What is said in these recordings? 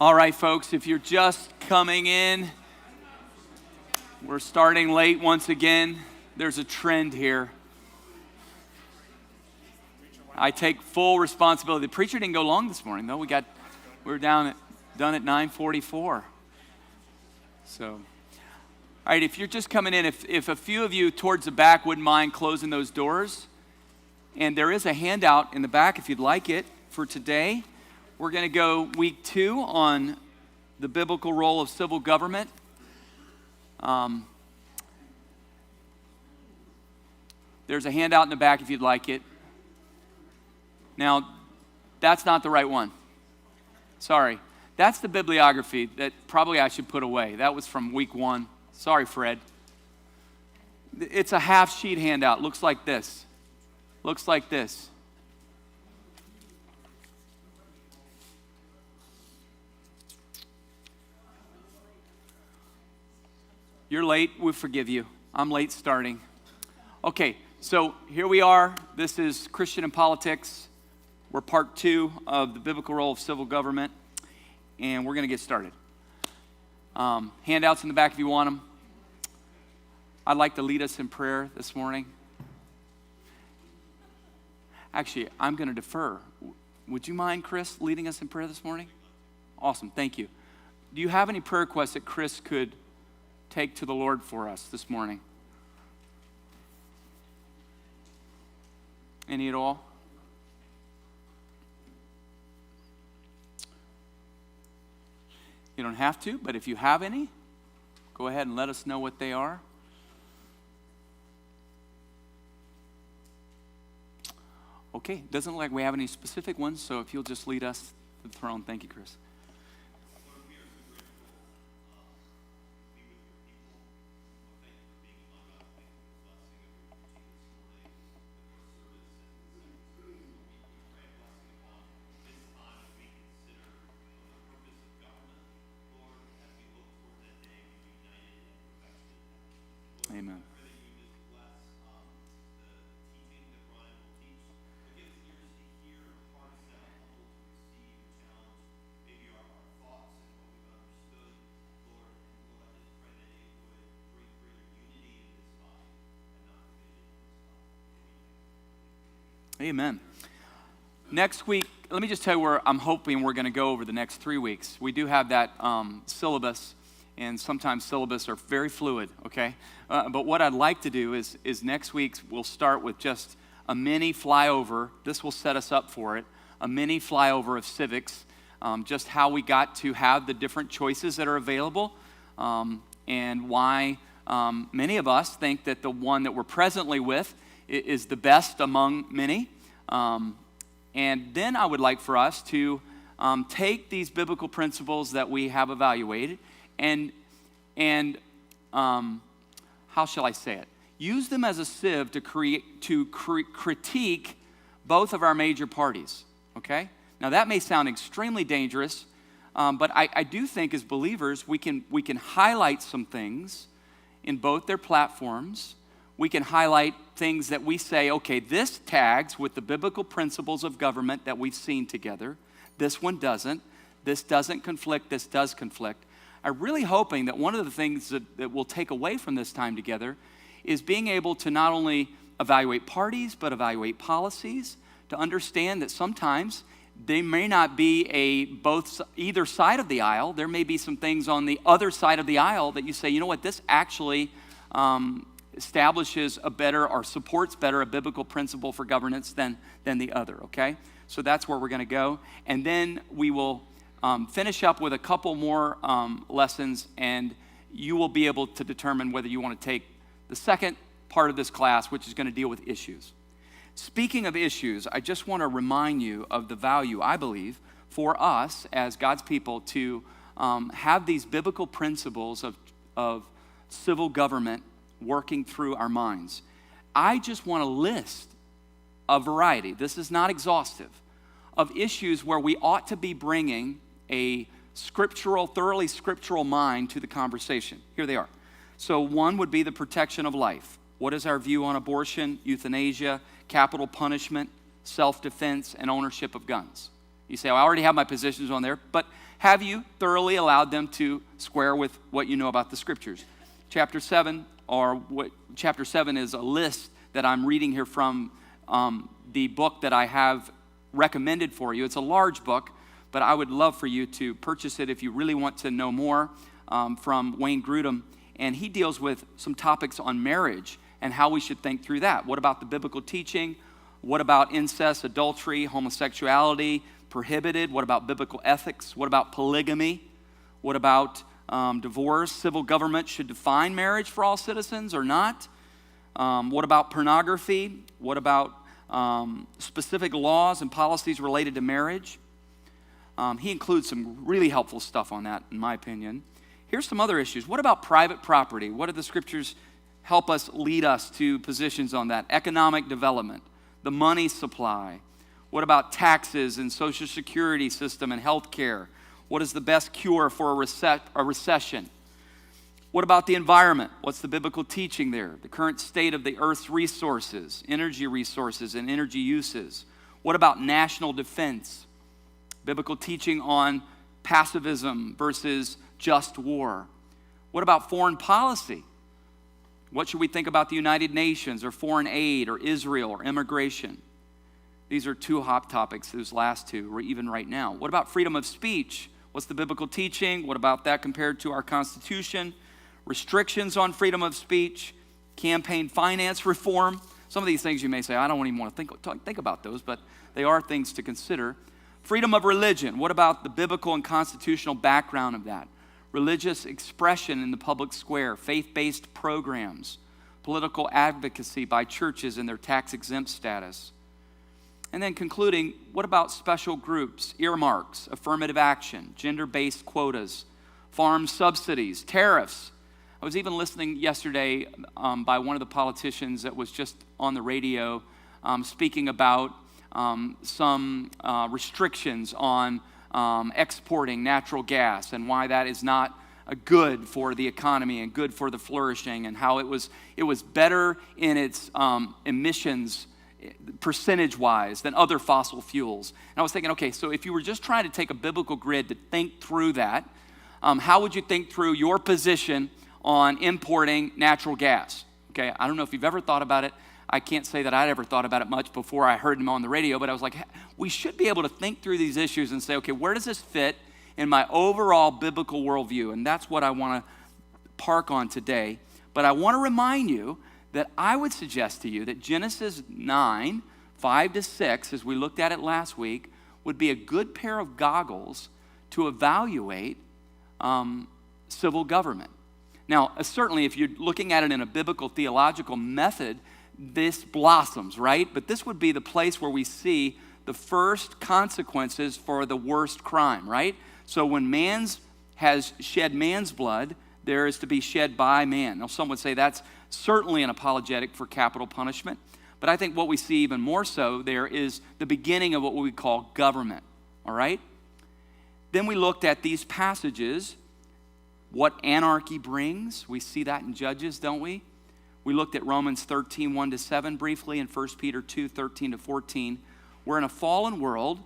All right, folks, if you're just coming in, we're starting late once again. There's a trend here. I take full responsibility. The preacher didn't go long this morning, though. We were done at 9:44. So, all right, if you're just coming in, if a few of you towards the back wouldn't mind closing those doors, and there is a handout in the back if you'd like it for today. We're going to go week 2 on the biblical role of civil government. There's a handout in the back if you'd like it. Now, that's not the right one. Sorry. That's the bibliography that probably I should put away. That was from week 1. Sorry, Fred. It's a half-sheet handout. Looks like this. Looks like this. You're late. We forgive you. I'm late starting. Okay, so here we are. This is Christian and Politics. We're part 2 of the biblical role of civil government, and we're going to get started. Handouts in the back if you want them. I'd like to lead us in prayer this morning. Actually, I'm going to defer. Would you mind, Chris, leading us in prayer this morning? Awesome, thank you. Do you have any prayer requests that Chris could take to the Lord for us this morning? Any at all? You don't have to, but if you have any, go ahead and let us know what they are. Okay, doesn't look like we have any specific ones, so if you'll just lead us to the throne. Thank you, Chris. Amen. Amen. Next week, let me just tell you where I'm hoping we're going to go over the next 3 weeks. We do have that syllabus, and sometimes syllabus are very fluid, okay? But what I'd like to do is next week we'll start with just a mini flyover. This will set us up for it. A mini flyover of civics, just how we got to have the different choices that are available, and why many of us think that the one that we're presently with is the best among many. And then I would like for us to take these biblical principles that we have evaluated and how shall I say it? Use them as a sieve to critique both of our major parties, okay? Now that may sound extremely dangerous, but I do think as believers we can highlight some things in both their platforms. We can highlight things that we say, okay, this tags with the biblical principles of government that we've seen together. This one doesn't. This doesn't conflict. This does conflict. I'm really hoping that one of the things that we'll take away from this time together is being able to not only evaluate parties, but evaluate policies, to understand that sometimes they may not be either side of the aisle. There may be some things on the other side of the aisle that you say, you know what, this actually establishes a better or supports better a biblical principle for governance than the other, okay? So that's where we're going to go. And then we will finish up with a couple more lessons, and you will be able to determine whether you want to take the second part of this class, which is going to deal with issues. Speaking of issues, I just want to remind you of the value, I believe, for us as God's people to have these biblical principles of civil government working through our minds. I just want to list a variety, this is not exhaustive, of issues where we ought to be bringing a thoroughly scriptural mind to the conversation. Here they are. So one would be the protection of life. What is our view on abortion, euthanasia, capital punishment, self-defense, and ownership of guns? You say, I already have my positions on there, but have you thoroughly allowed them to square with what you know about the Scriptures? Chapter 7 is a list that I'm reading here from the book that I have recommended for you. It's a large book, but I would love for you to purchase it if you really want to know more, from Wayne Grudem. And he deals with some topics on marriage and how we should think through that. What about the biblical teaching? What about incest, adultery, homosexuality, prohibited? What about biblical ethics? What about polygamy? What about divorce? Civil government should define marriage for all citizens or not? What about pornography? What about specific laws and policies related to marriage? He includes some really helpful stuff on that, in my opinion. Here's some other issues. What about private property? What do the Scriptures help us lead us to positions on that? Economic development, the money supply. What about taxes and Social Security system and health care? What is the best cure for a recession? What about the environment? What's the biblical teaching there? The current state of the earth's resources, energy resources, and energy uses. What about national defense? Biblical teaching on pacifism versus just war. What about foreign policy? What should we think about the United Nations or foreign aid or Israel or immigration? These are two hot topics, those last two, or even right now. What about freedom of speech? What's the biblical teaching? What about that compared to our Constitution? Restrictions on freedom of speech, campaign finance reform. Some of these things you may say, I don't even want to think about those, but they are things to consider. Freedom of religion. What about the biblical and constitutional background of that? Religious expression in the public square, faith-based programs, political advocacy by churches and their tax-exempt status. And then concluding, what about special groups, earmarks, affirmative action, gender-based quotas, farm subsidies, tariffs? I was even listening yesterday by one of the politicians that was just on the radio speaking about some restrictions on exporting natural gas and why that is not good for the economy and good for the flourishing, and how it was better in its emissions percentage-wise than other fossil fuels. And I was thinking, okay, so if you were just trying to take a biblical grid to think through that, how would you think through your position on importing natural gas? Okay, I don't know if you've ever thought about it. I can't say that I'd ever thought about it much before I heard him on the radio, but I was like, we should be able to think through these issues and say, okay, where does this fit in my overall biblical worldview? And that's what I want to park on today. But I want to remind you that I would suggest to you that Genesis 9, 5 to 6, as we looked at it last week, would be a good pair of goggles to evaluate civil government. Now, certainly if you're looking at it in a biblical theological method, this blossoms, right? But this would be the place where we see the first consequences for the worst crime, right? So when man's has shed man's blood, there is to be shed by man. Now, some would say that's certainly an apologetic for capital punishment, but I think what we see even more so there is the beginning of what we call government, all right? Then we looked at these passages, what anarchy brings. We see that in Judges, don't we? We looked at Romans 13, 1 to 7 briefly, and 1 Peter 2, 13 to 14. We're in a fallen world.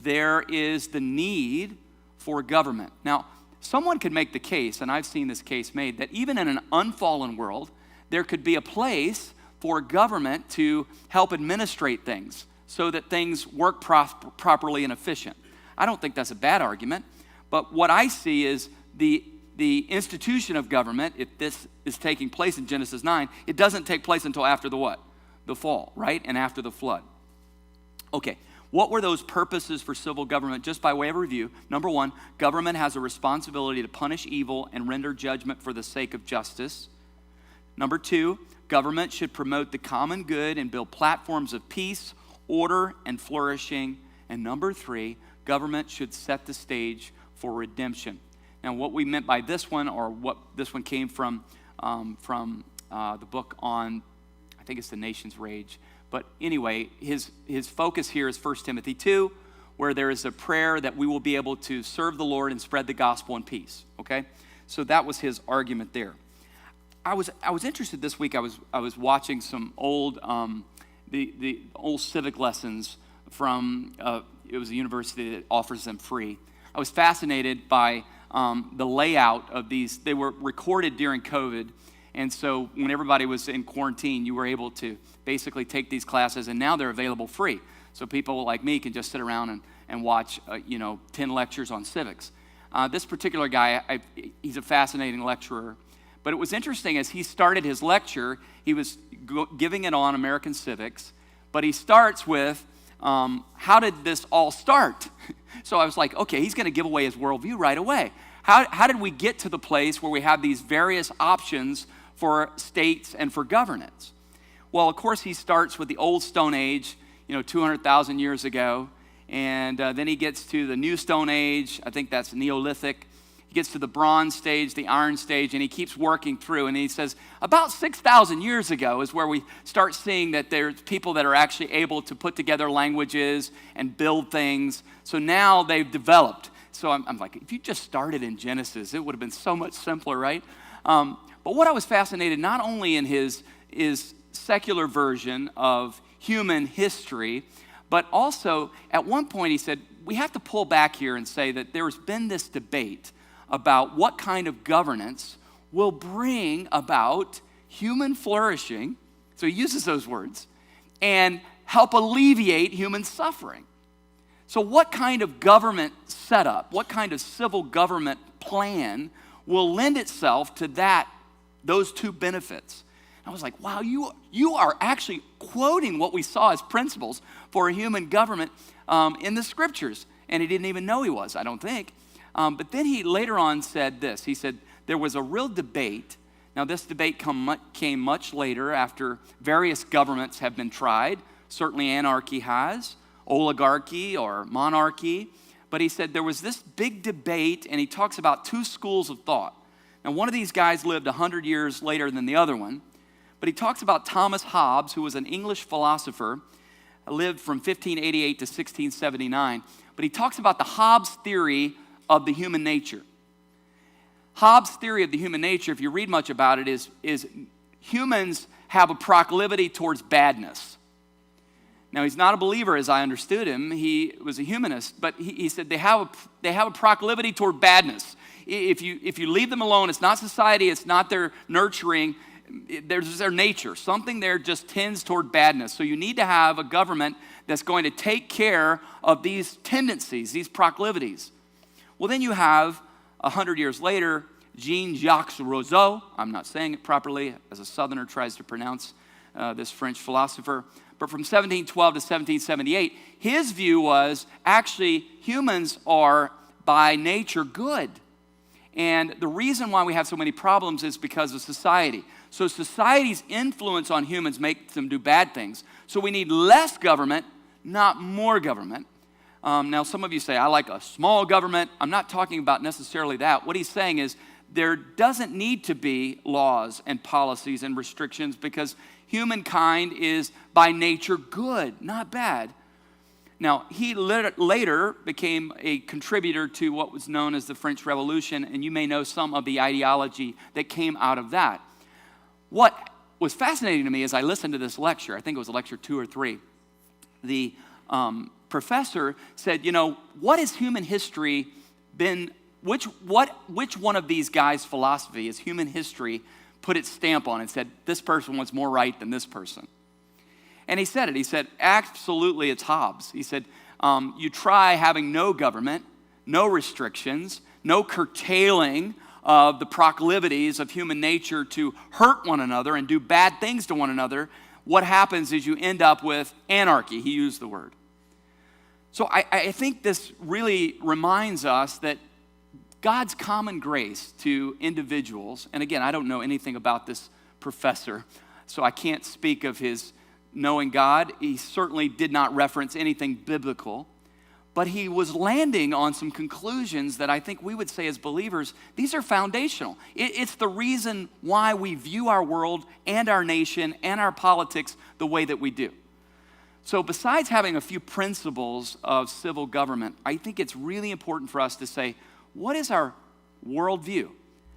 There is the need for government. Now, someone could make the case, and I've seen this case made, that even in an unfallen world, there could be a place for government to help administrate things so that things work properly and efficient. I don't think that's a bad argument, but what I see is the institution of government, if this is taking place in Genesis 9, it doesn't take place until after the what? The fall, right? And after the flood. Okay, what were those purposes for civil government? Just by way of review, number one, government has a responsibility to punish evil and render judgment for the sake of justice. Number two, government should promote the common good and build platforms of peace, order, and flourishing. And number three, government should set the stage for redemption. Now, what we meant by this one, or what this one came from the book on, I think it's The Nation's Rage. But anyway, his focus here is 1 Timothy 2, where there is a prayer that we will be able to serve the Lord and spread the gospel in peace, okay? So that was his argument there. I was interested this week. I was watching some old the old civic lessons from it was a university that offers them free. I was fascinated by the layout of these. They were recorded during COVID, and so when everybody was in quarantine, you were able to basically take these classes, and now they're available free. So people like me can just sit around and watch, 10 lectures on civics. This particular guy, he's a fascinating lecturer. But it was interesting as he started his lecture, he was giving it on American civics, but he starts with, how did this all start? So I was like, okay, he's going to give away his worldview right away. How did we get to the place where we have these various options for states and for governance? Well, of course, he starts with the old Stone Age, 200,000 years ago, and then he gets to the New Stone Age. I think that's Neolithic. He gets to the Bronze stage, the Iron stage, and he keeps working through. And he says, about 6,000 years ago is where we start seeing that there's people that are actually able to put together languages and build things. So now they've developed. So I'm like, if you just started in Genesis, it would have been so much simpler, right? But what I was fascinated, not only in his secular version of human history, but also at one point he said, we have to pull back here and say that there's been this debate about what kind of governance will bring about human flourishing, so he uses those words, and help alleviate human suffering. So what kind of government setup, what kind of civil government plan will lend itself to those two benefits? I was like, wow, you are actually quoting what we saw as principles for a human government in the scriptures. And he didn't even know he was, I don't think. But then he later on said this. He said, there was a real debate. Now, this debate came much later after various governments have been tried. Certainly anarchy has, oligarchy or monarchy. But he said there was this big debate, and he talks about two schools of thought. Now, one of these guys lived 100 years later than the other one. But he talks about Thomas Hobbes, who was an English philosopher, lived from 1588 to 1679. But he talks about the Hobbes theory of the human nature. Hobbes' theory of the human nature, if you read much about it, is humans have a proclivity towards badness. Now, he's not a believer, as I understood him. He was a humanist, but he said they have a proclivity toward badness. If you leave them alone, it's not society, it's not their nurturing, there's their nature. Something there just tends toward badness. So you need to have a government that's going to take care of these tendencies, these proclivities. Well, then you have, 100 years later, Jean-Jacques Rousseau. I'm not saying it properly, as a Southerner tries to pronounce this French philosopher. But from 1712 to 1778, his view was actually humans are by nature good. And the reason why we have so many problems is because of society. So society's influence on humans makes them do bad things. So we need less government, not more government. Now, some of you say, I like a small government. I'm not talking about necessarily that. What he's saying is there doesn't need to be laws and policies and restrictions because humankind is by nature good, not bad. Now, he later became a contributor to what was known as the French Revolution, and you may know some of the ideology that came out of that. What was fascinating to me as I listened to this lecture, I think it was lecture 2 or 3, the professor said, what has human history been, which one of these guys' philosophy has human history put its stamp on and said, this person was more right than this person? And he said it. He said, absolutely, it's Hobbes. He said, you try having no government, no restrictions, no curtailing of the proclivities of human nature to hurt one another and do bad things to one another. What happens is you end up with anarchy. He used the word. So I think this really reminds us that God's common grace to individuals, and again, I don't know anything about this professor, so I can't speak of his knowing God. He certainly did not reference anything biblical, but he was landing on some conclusions that I think we would say as believers, these are foundational. It's the reason why we view our world and our nation and our politics the way that we do. So besides having a few principles of civil government, I think it's really important for us to say, what is our worldview?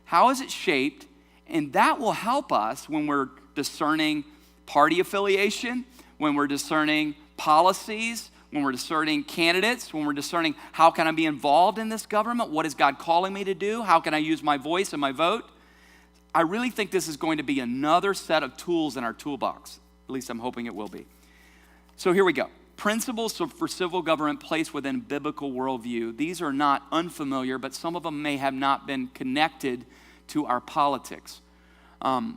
How is it shaped? And that will help us when we're discerning party affiliation, when we're discerning policies, when we're discerning candidates, when we're discerning how can I be involved in this government, what is God calling me to do, how can I use my voice and my vote. I really think this is going to be another set of tools in our toolbox. At least I'm hoping it will be. So here we go. Principles for civil government placed within biblical worldview. These are not unfamiliar, but some of them may have not been connected to our politics. I'm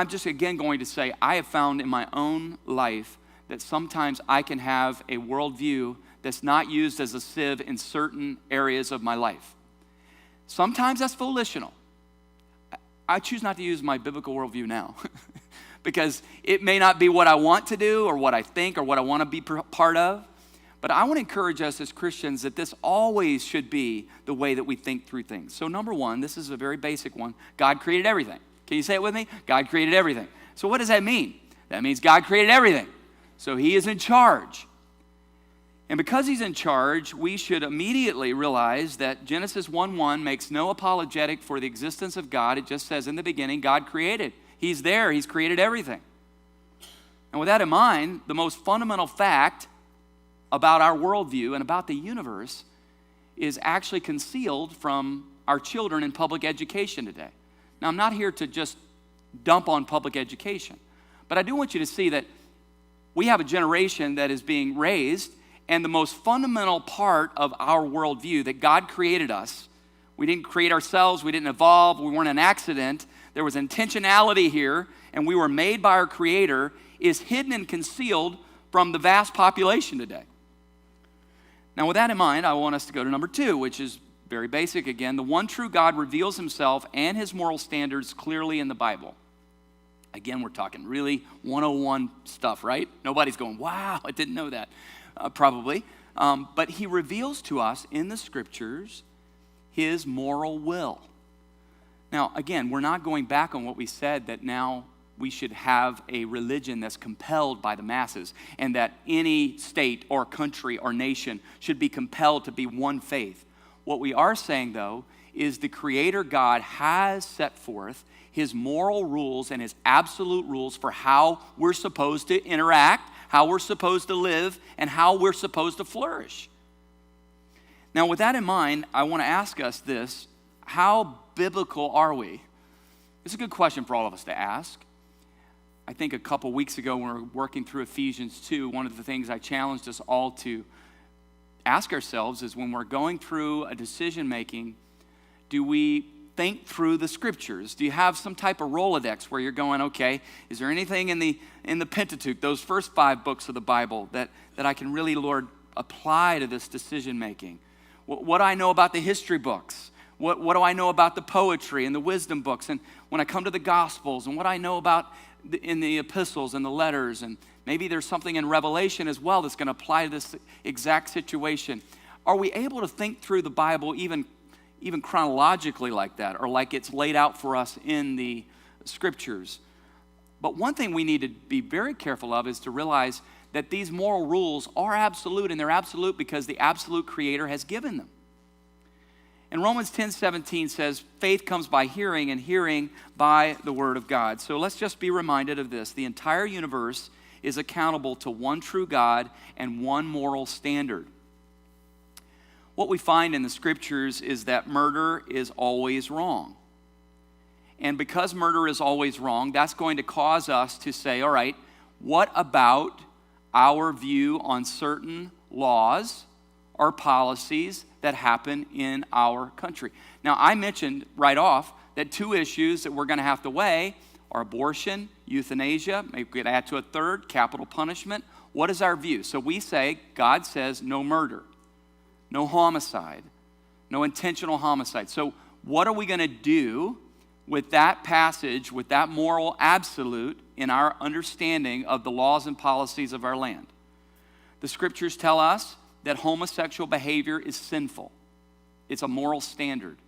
just again going to say, I have found in my own life that sometimes I can have a worldview that's not used as a sieve in certain areas of my life. Sometimes that's volitional. I choose not to use my biblical worldview now because it may not be what I want to do or what I think or what I want to be part of. But I want to encourage us as Christians that this always should be the way that we think through things. So number one, this is a very basic one. God created everything. Can you say it with me? God created everything. So what does that mean? That means God created everything. So he is in charge. And because he's in charge, we should immediately realize that Genesis 1:1 makes no apologetic for the existence of God. It just says in the beginning, God created. He's there. He's created everything. And with that in mind, the most fundamental fact about our worldview and about the universe is actually concealed from our children in public education today. Now, I'm not here to just dump on public education, but I do want you to see that we have a generation that is being raised, and the most fundamental part of our worldview, that God created us. We didn't create ourselves. We didn't evolve. We weren't an accident. There was intentionality here, and we were made by our Creator, is hidden and concealed from the vast population today. Now, with that in mind, I want us to go to number 2, which is very basic again. The one true God reveals himself and his moral standards clearly in the Bible. Again, we're talking really 101 stuff, right? Nobody's going, wow, I didn't know that, probably. But he reveals to us in the scriptures his moral will. Now, again, we're not going back on what we said, that now we should have a religion that's compelled by the masses, and that any state or country or nation should be compelled to be one faith. What we are saying, though, is the Creator God has set forth his moral rules and his absolute rules for how we're supposed to interact, how we're supposed to live, and how we're supposed to flourish. Now, with that in mind, I want to ask us this: how biblical are we? It's a good question for all of us to ask. I think a couple weeks ago when we were working through Ephesians 2, one of the things I challenged us all to ask ourselves is, when we're going through a decision making, do we think through the scriptures? Do you have some type of Rolodex where you're going, okay, is there anything in the Pentateuch, those first 5 books of the Bible, that I can really, Lord, apply to this decision making? What do I know about the history books? What do I know about the poetry and the wisdom books? And when I come to the Gospels, and what I know about in the epistles and the letters, and maybe there's something in Revelation as well that's going to apply to this exact situation. Are we able to think through the Bible even chronologically like that, or like it's laid out for us in the scriptures? But one thing we need to be very careful of is to realize that these moral rules are absolute, and they're absolute because the absolute Creator has given them. And Romans 10:17 says, faith comes by hearing, and hearing by the word of God. So let's just be reminded of this. The entire universe is accountable to one true God and one moral standard. What we find in the scriptures is that murder is always wrong. And because murder is always wrong, that's going to cause us to say, all right, what about our view on certain laws or policies that happen in our country? Now, I mentioned right off that 2 issues that we're going to have to weigh are abortion, euthanasia, maybe we could add to a third, capital punishment. What is our view? So we say, God says no murder, no homicide, no intentional homicide. So what are we going to do with that passage, with that moral absolute in our understanding of the laws and policies of our land? The scriptures tell us that homosexual behavior is sinful. It's a moral standard.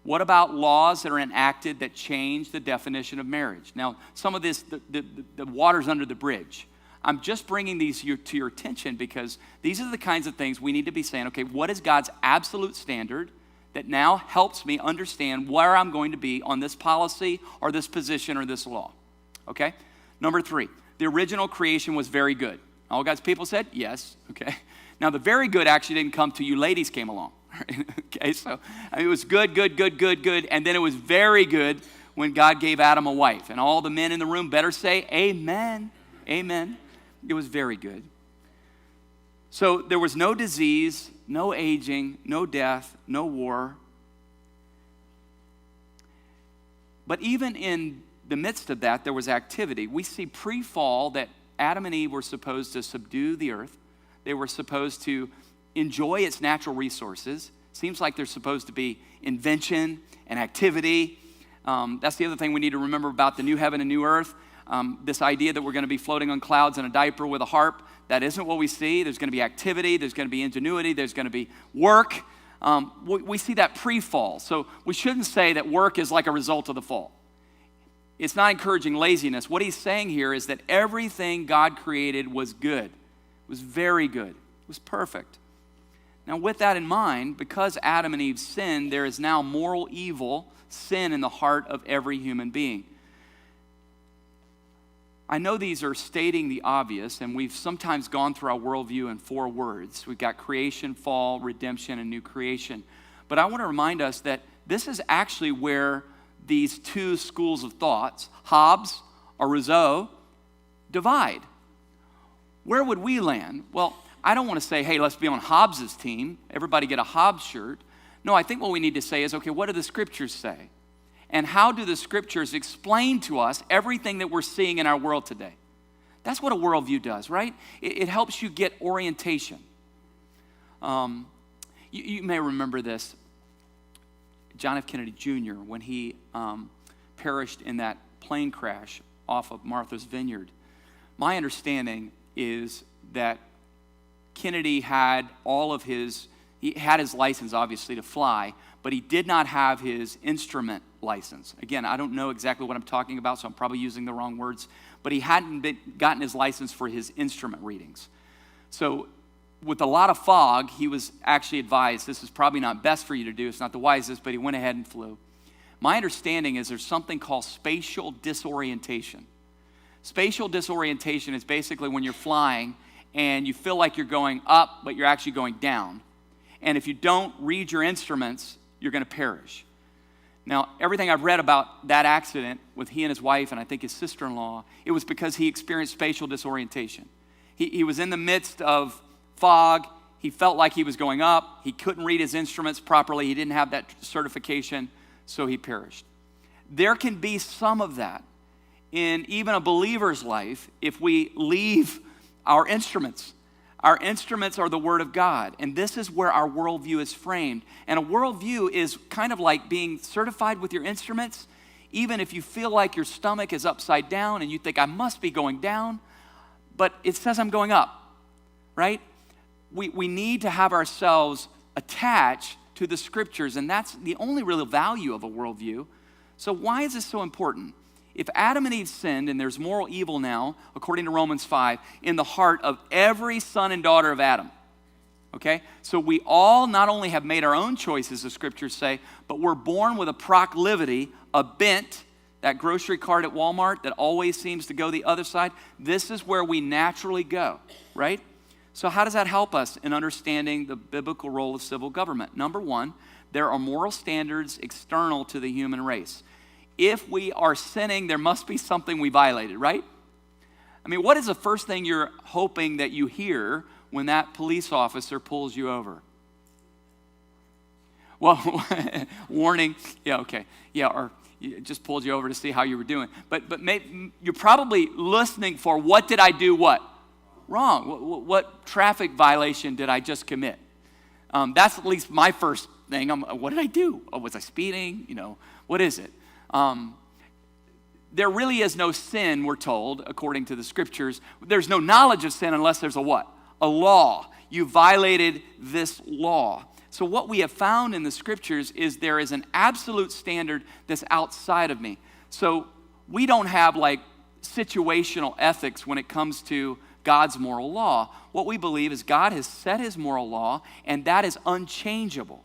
What about laws that are enacted that change the definition of marriage? Now, some of this, the water's under the bridge. I'm just bringing these to your attention because these are the kinds of things we need to be saying, okay, what is God's absolute standard that now helps me understand where I'm going to be on this policy or this position or this law? Okay? Number 3, the original creation was very good. All God's people said, yes, okay. Now, the very good actually didn't come till you ladies came along. Okay, so I mean, it was good, and then it was very good when God gave Adam a wife. And all the men in the room better say, amen, amen. It was very good. So there was no disease, no aging, no death, no war. But even in the midst of that, there was activity. We see pre-fall that Adam and Eve were supposed to subdue the earth. They were supposed to enjoy its natural resources. Seems like there's supposed to be invention and activity. That's the other thing we need to remember about the new heaven and new earth. This idea that we're going to be floating on clouds in a diaper with a harp, that isn't what we see. There's going to be activity. There's going to be ingenuity. There's going to be work. We see that pre-fall. So we shouldn't say that work is like a result of the fall. It's not encouraging laziness. What he's saying here is that everything God created was good. It was very good. It was perfect. Now, with that in mind, because Adam and Eve sinned, there is now moral evil, sin in the heart of every human being. I know these are stating the obvious, and we've sometimes gone through our worldview in 4 words. We've got creation, fall, redemption, and new creation. But I want to remind us that this is actually where these 2 schools of thoughts, Hobbes or Rousseau, divide. Where would we land? Well, I don't want to say, hey, let's be on Hobbes' team. Everybody get a Hobbes shirt. No, I think what we need to say is, okay, what do the scriptures say? And how do the scriptures explain to us everything that we're seeing in our world today? That's what a worldview does, right? It helps you get orientation. You may remember this. John F. Kennedy Jr., when he perished in that plane crash off of Martha's Vineyard, my understanding is that Kennedy had he had his license, obviously, to fly, but he did not have his instrument license. Again, I don't know exactly what I'm talking about, so I'm probably using the wrong words, but he hadn't gotten his license for his instrument readings. So with a lot of fog, he was actually advised, this is probably not best for you to do, it's not the wisest, but he went ahead and flew. My understanding is there's something called spatial disorientation. Spatial disorientation is basically when you're flying and you feel like you're going up, but you're actually going down. And if you don't read your instruments, you're going to perish. Now, everything I've read about that accident with he and his wife, and I think his sister-in-law, it was because he experienced spatial disorientation. He was in the midst of fog. He felt like he was going up. He couldn't read his instruments properly. He didn't have that certification, so he perished. There can be some of that in even a believer's life if we leave our instruments. Our instruments are the Word of God, and this is where our worldview is framed. And a worldview is kind of like being certified with your instruments, even if you feel like your stomach is upside down and you think, I must be going down, but it says I'm going up, right? We need to have ourselves attached to the Scriptures, and that's the only real value of a worldview. So why is this so important? If Adam and Eve sinned, and there's moral evil now, according to Romans 5, in the heart of every son and daughter of Adam, okay? So we all not only have made our own choices, the scriptures say, but we're born with a proclivity, a bent, that grocery cart at Walmart that always seems to go the other side. This is where we naturally go, right? So how does that help us in understanding the biblical role of civil government? Number 1, there are moral standards external to the human race. If we are sinning, there must be something we violated, right? I mean, what is the first thing you're hoping that you hear when that police officer pulls you over? Well, warning, yeah, okay. Yeah, or just pulled you over to see how you were doing. But you're probably listening for, what did I do what? Wrong. What traffic violation did I just commit? That's at least my first thing. What did I do? Oh, was I speeding? What is it? There really is no sin, we're told, according to the scriptures. There's no knowledge of sin unless there's a what? A law. You violated this law. So what we have found in the scriptures is there is an absolute standard that's outside of me. So we don't have like situational ethics when it comes to God's moral law. What we believe is God has set his moral law, and that is unchangeable.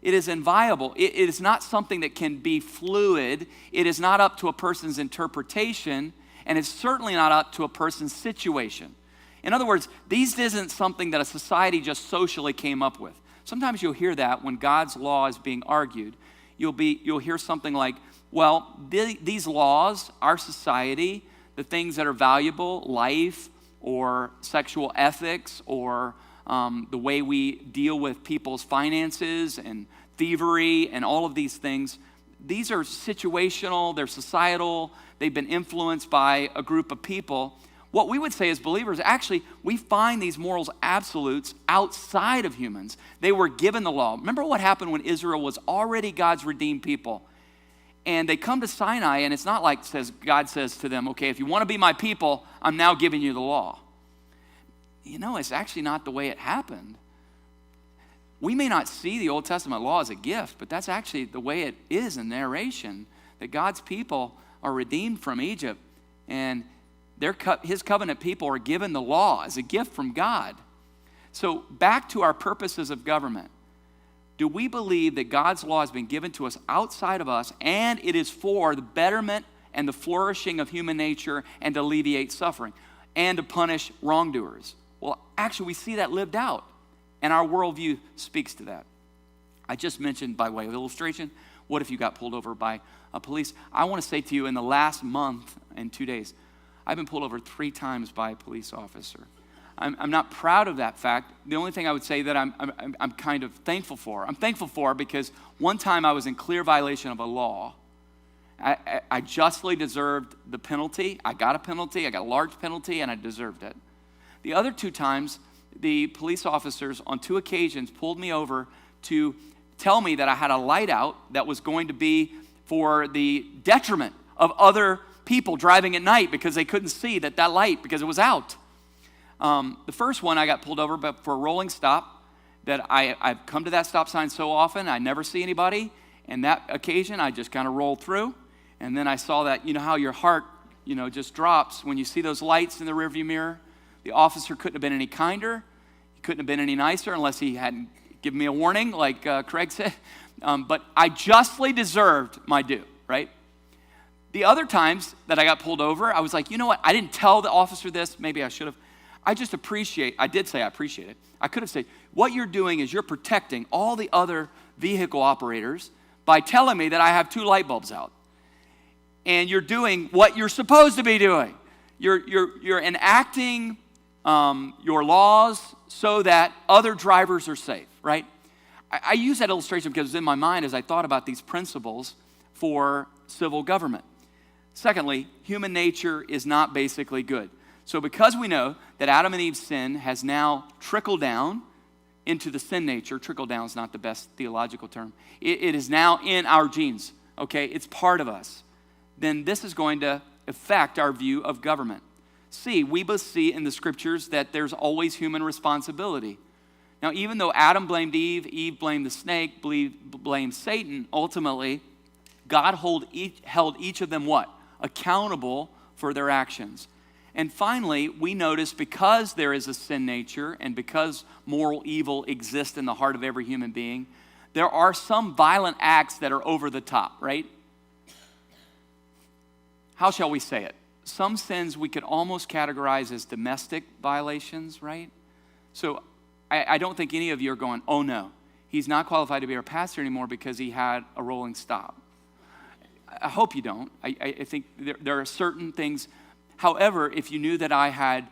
It is inviolable. It is not something that can be fluid. It is not up to a person's interpretation, and it's certainly not up to a person's situation. In other words, these isn't something that a society just socially came up with. Sometimes you'll hear that when God's law is being argued. You'll hear something like, well, these laws, our society, the things that are valuable, life or sexual ethics or the way we deal with people's finances and thievery and all of these things, these are situational, they're societal, they've been influenced by a group of people. What we would say as believers, actually, we find these morals absolutes outside of humans. They were given the law. Remember what happened when Israel was already God's redeemed people? And they come to Sinai, and it's not like God says to them, okay, if you want to be my people, I'm now giving you the law. You know, it's actually not the way it happened. We may not see the Old Testament law as a gift, but that's actually the way it is in narration, that God's people are redeemed from Egypt, and his covenant people are given the law as a gift from God. So back to our purposes of government. Do we believe that God's law has been given to us outside of us, and it is for the betterment and the flourishing of human nature and to alleviate suffering and to punish wrongdoers? Well, actually, we see that lived out, and our worldview speaks to that. I just mentioned, by way of illustration, what if you got pulled over by a police? I want to say to you, in the last month and 2 days, I've been pulled over 3 times by a police officer. I'm not proud of that fact. The only thing I would say that I'm kind of thankful for. I'm thankful for because one time I was in clear violation of a law. I justly deserved the penalty. I got a penalty. I got a large penalty, and I deserved it. The other 2 times, the police officers on 2 occasions pulled me over to tell me that I had a light out that was going to be for the detriment of other people driving at night because they couldn't see that light because it was out. The first one I got pulled over but for a rolling stop, that I've come to that stop sign so often, I never see anybody. And that occasion, I just kind of rolled through. And then I saw that, you know how your heart, just drops when you see those lights in the rearview mirror? The officer couldn't have been any kinder. He couldn't have been any nicer unless he hadn't given me a warning, like Craig said. But I justly deserved my due, right? The other times that I got pulled over, I was like, you know what? I didn't tell the officer this. Maybe I should have. I did say I appreciate it. I could have said, what you're doing is you're protecting all the other vehicle operators by telling me that I have 2 light bulbs out. And you're doing what you're supposed to be doing. You're enacting your laws so that other drivers are safe, right? I use that illustration because it's in my mind as I thought about these principles for civil government. Secondly, human nature is not basically good. So because we know that Adam and Eve's sin has now trickled down into the sin nature, trickle down is not the best theological term, it is now in our genes, okay? It's part of us. Then this is going to affect our view of government. We must see in the scriptures that there's always human responsibility. Now, even though Adam blamed Eve blamed the snake, blamed Satan, ultimately, God held each of them what? Accountable for their actions. And finally, we notice because there is a sin nature and because moral evil exists in the heart of every human being, there are some violent acts that are over the top, right? How shall we say it? Some sins we could almost categorize as domestic violations, right? So I don't think any of you are going, oh no, he's not qualified to be our pastor anymore because he had a rolling stop. I hope you don't. I think there are certain things. However, if you knew that I had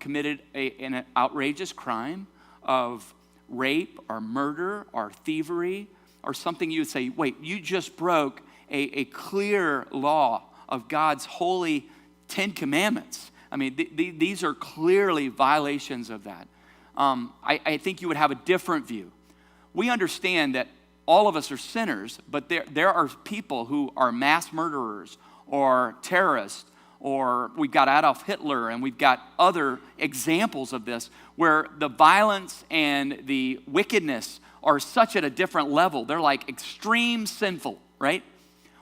committed an outrageous crime of rape or murder or thievery or something, you would say, wait, you just broke a clear law of God's holy 10 commandments. I mean, these are clearly violations of that. I think you would have a different view. We understand that all of us are sinners, but there are people who are mass murderers or terrorists, or we've got Adolf Hitler, and we've got other examples of this where the violence and the wickedness are such at a different level. They're like extreme sinful, right?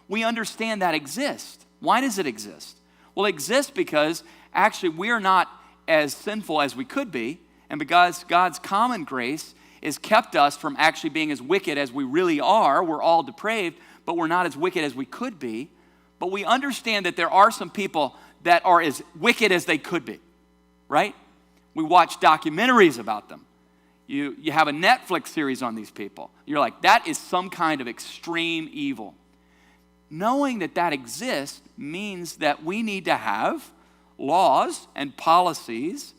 We understand that exists. Why does it exist? Well, it exists because actually we are not as sinful as we could be, and because God's common grace has kept us from actually being as wicked as we really are. We're all depraved, but we're not as wicked as we could be. But we understand that there are some people that are as wicked as they could be, right? We watch documentaries about them. You have a Netflix series on these people. You're like, that is some kind of extreme evil. Knowing that that exists means that we need to have laws and policies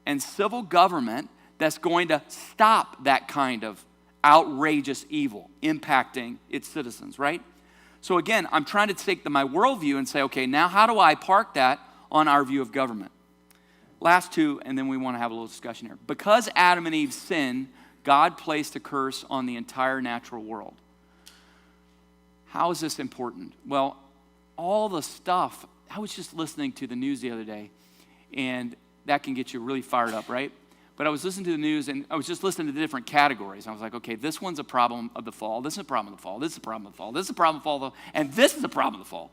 and civil government that's going to stop that kind of outrageous evil impacting its citizens, right? So again, I'm trying to take my worldview and say, okay, now how do I park that on our view of government? Last two, and then we want to have a little discussion here. Because Adam and Eve sinned, God placed a curse on the entire natural world. How is this important? Well, all the stuff, I was just listening to the news the other day, and that can get you really fired up, right? But I was listening to the news, and I was just listening to the different categories. I was like, okay, this one's a problem of the fall. This is a problem of the fall. This is a problem of the fall. This is a problem of the fall. And this is a problem of the fall.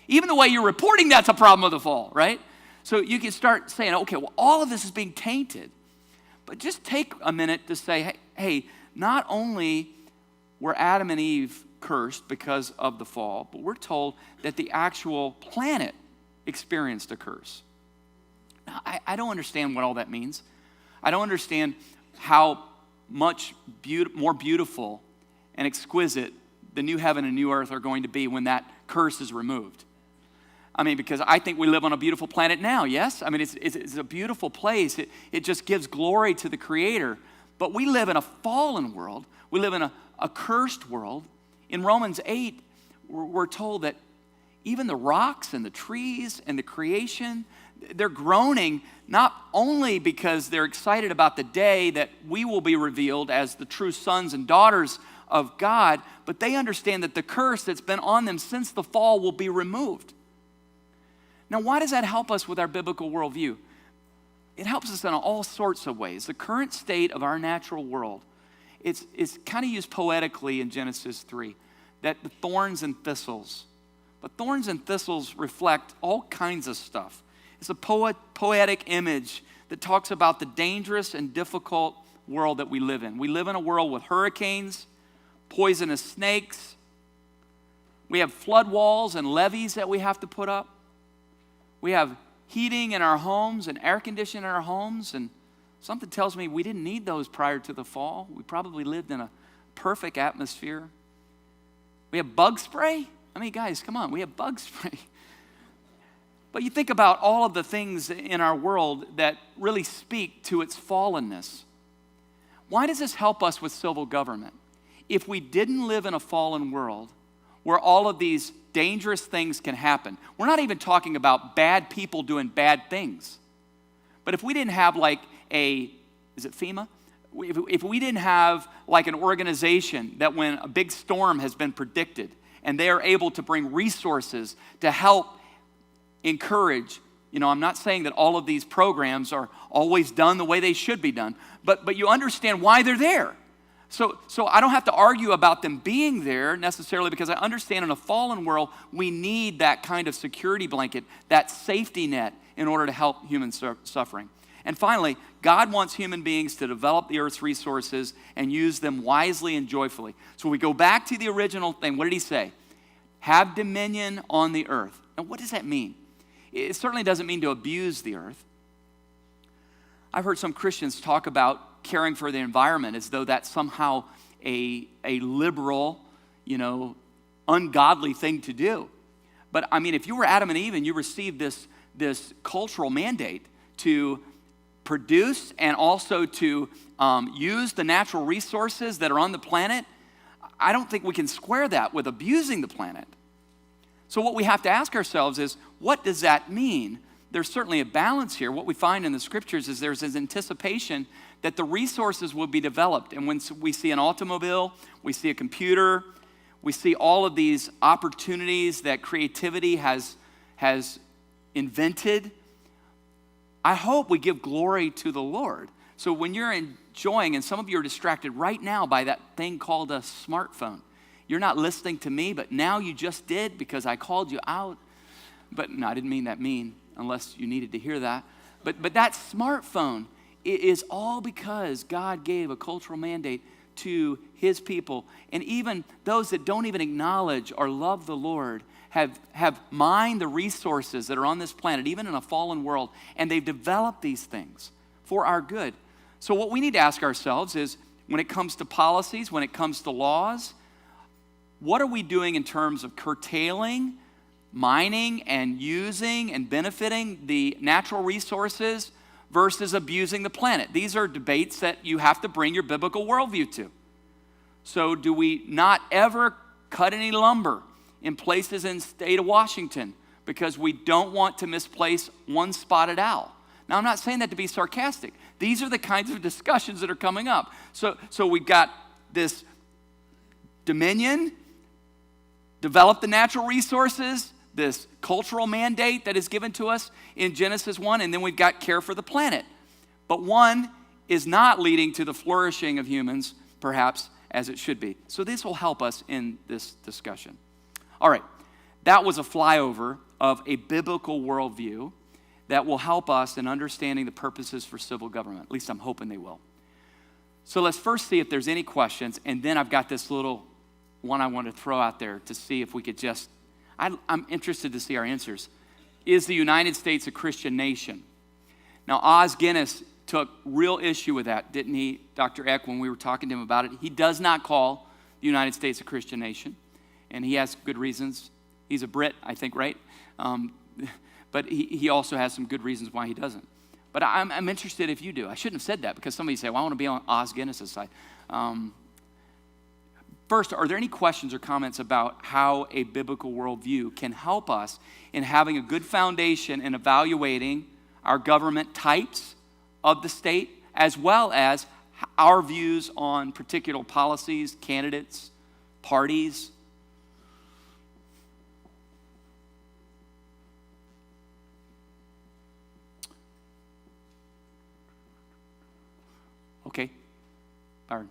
Even the way you're reporting that's a problem of the fall, right? So you can start saying, okay, well, all of this is being tainted. But just take a minute to say, hey, not only were Adam and Eve cursed because of the fall, but we're told that the actual planet experienced a curse. Now, I don't understand what all that means. I don't understand how much more beautiful and exquisite the new heaven and new earth are going to be when that curse is removed. I mean, because I think we live on a beautiful planet now, yes? I mean, it's a beautiful place. It just gives glory to the Creator. But we live in a fallen world. We live in a cursed world. In Romans 8, we're told that even the rocks and the trees and the creation, they're groaning not only because they're excited about the day that we will be revealed as the true sons and daughters of God, but they understand that the curse that's been on them since the fall will be removed. Now, why does that help us with our biblical worldview? It helps us in all sorts of ways. The current state of our natural world, it's kind of used poetically in Genesis 3, that the thorns and thistles. But thorns and thistles reflect all kinds of stuff. It's a poetic image that talks about the dangerous and difficult world that we live in. We live in a world with hurricanes, poisonous snakes. We have flood walls and levees that we have to put up. We have heating in our homes and air conditioning in our homes, and something tells me we didn't need those prior to the fall. We probably lived in a perfect atmosphere. We have bug spray. I mean, guys, come on, we have bug spray. But you think about all of the things in our world that really speak to its fallenness. Why does this help us with civil government? If we didn't live in a fallen world where all of these dangerous things can happen, we're not even talking about bad people doing bad things. But if we didn't have like is it FEMA? If we didn't have like an organization that when a big storm has been predicted and they are able to bring resources to help encourage, I'm not saying that all of these programs are always done the way they should be done, but you understand why they're there. So I don't have to argue about them being there necessarily, because I understand in a fallen world, we need that kind of security blanket, that safety net in order to help human suffering. And finally, God wants human beings to develop the earth's resources and use them wisely and joyfully. So we go back to the original thing. What did he say? Have dominion on the earth. Now, what does that mean? It certainly doesn't mean to abuse the earth. I've heard some Christians talk about caring for the environment as though that's somehow a liberal, ungodly thing to do. But I mean, if you were Adam and Eve and you received this cultural mandate to produce and also to use the natural resources that are on the planet, I don't think we can square that with abusing the planet. So what we have to ask ourselves is, what does that mean? There's certainly a balance here. What we find in the scriptures is there's this anticipation that the resources will be developed. And when we see an automobile, we see a computer, we see all of these opportunities that creativity has invented, I hope we give glory to the Lord. So when you're enjoying, and some of you are distracted right now by that thing called a smartphone. You're not listening to me, but now you just did because I called you out. But no, I didn't mean that mean, unless you needed to hear that. But that smartphone is all because God gave a cultural mandate to his people. And even those that don't even acknowledge or love the Lord have mined the resources that are on this planet, even in a fallen world, and they've developed these things for our good. So what we need to ask ourselves is, when it comes to policies, when it comes to laws, what are we doing in terms of curtailing, mining, and using and benefiting the natural resources versus abusing the planet? These are debates that you have to bring your biblical worldview to. So do we not ever cut any lumber in places in the state of Washington because we don't want to misplace one spotted owl? Now, I'm not saying that to be sarcastic. These are the kinds of discussions that are coming up. So we've got this dominion, develop the natural resources, this cultural mandate that is given to us in Genesis 1, and then we've got care for the planet. But one is not leading to the flourishing of humans, perhaps, as it should be. So this will help us in this discussion. All right, that was a flyover of a biblical worldview that will help us in understanding the purposes for civil government. At least I'm hoping they will. So let's first see if there's any questions, and then I've got this little one I want to throw out there to see if we could just, I'm interested to see our answers. Is the United States a Christian nation? Now, Os Guinness took real issue with that, didn't he, Dr. Eck, when we were talking to him about it? He does not call the United States a Christian nation, and he has good reasons. He's a Brit, I think, right? But he also has some good reasons why he doesn't. But I'm interested if you do. I shouldn't have said that because somebody say, well, I want to be on Os Guinness's side. First, are there any questions or comments about how a biblical worldview can help us in having a good foundation in evaluating our government types of the state, as well as our views on particular policies, candidates, parties? Okay, Byron.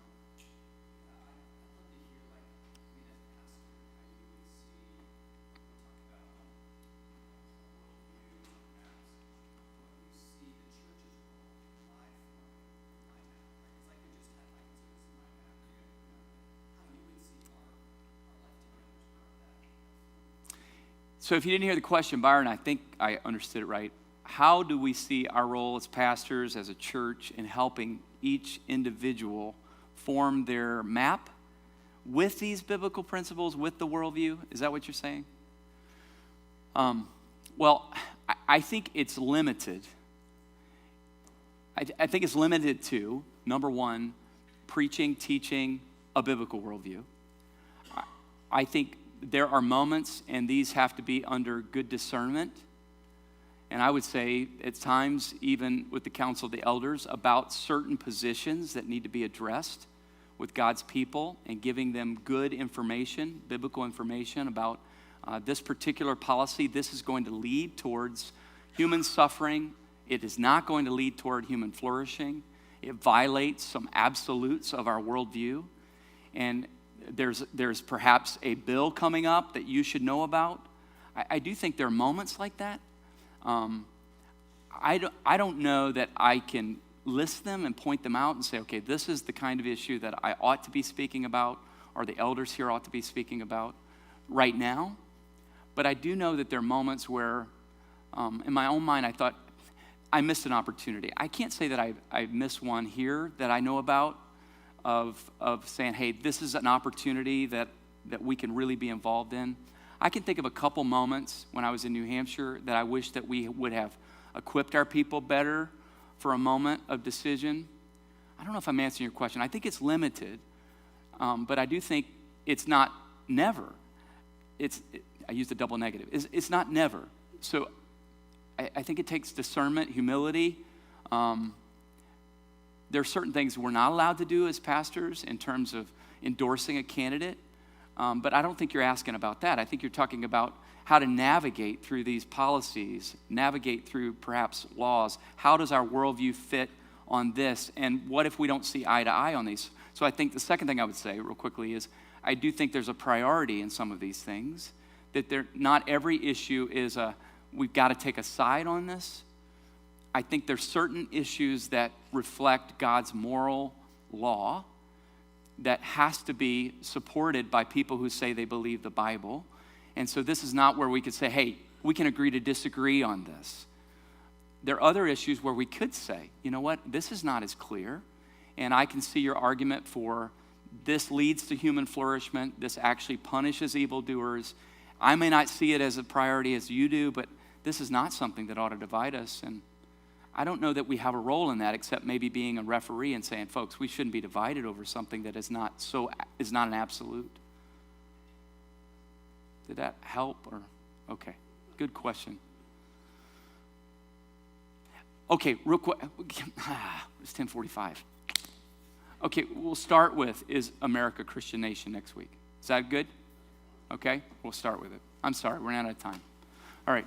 So if you didn't hear the question, Byron, I think I understood it right. How do we see our role as pastors, as a church, in helping each individual form their map with these biblical principles, with the worldview? Is that what you're saying? Well, I think it's limited. I think it's limited to, number one, preaching, teaching a biblical worldview. I think there are moments, and these have to be under good discernment. And I would say at times, even with the council of the elders, about certain positions that need to be addressed with God's people and giving them good information, biblical information about this particular policy. This is going to lead towards human suffering. It is not going to lead toward human flourishing. It violates some absolutes of our worldview. And there's perhaps a bill coming up that you should know about. I do think there are moments like that. I don't know that I can list them and point them out and say, okay, this is the kind of issue that I ought to be speaking about, or the elders here ought to be speaking about right now. But I do know that there are moments where, in my own mind, I thought, I missed an opportunity. I can't say that I missed one here that I know about of saying, hey, this is an opportunity that we can really be involved in. I can think of a couple moments when I was in New Hampshire that I wish that we would have equipped our people better for a moment of decision. I don't know if I'm answering your question. I think it's limited, but I do think it's not never. I used a double negative. It's not never. So I think it takes discernment, humility. There are certain things we're not allowed to do as pastors in terms of endorsing a candidate. But I don't think you're asking about that. I think you're talking about how to navigate through these policies, navigate through perhaps laws. How does our worldview fit on this? And what if we don't see eye to eye on these? So I think the second thing I would say real quickly is I do think there's a priority in some of these things, that not every issue is we've got to take a side on this. I think there's certain issues that reflect God's moral law that has to be supported by people who say they believe the Bible. And so this is not where we could say, hey, we can agree to disagree on this. there are other issues where we could say, you know what, this is not as clear, and I can see your argument for this leads to human flourishment, this actually punishes evildoers. I may not see it as a priority as you do, but this is not something that ought to divide us. And I don't know that we have a role in that, except maybe being a referee and saying, folks, we shouldn't be divided over something that is not an absolute. Did that help? Or okay, good question. Okay, real quick. It's 10:45. Okay, we'll start with, is America a Christian nation next week? Is that good? Okay, we'll start with it. I'm sorry, we're out of time. All right.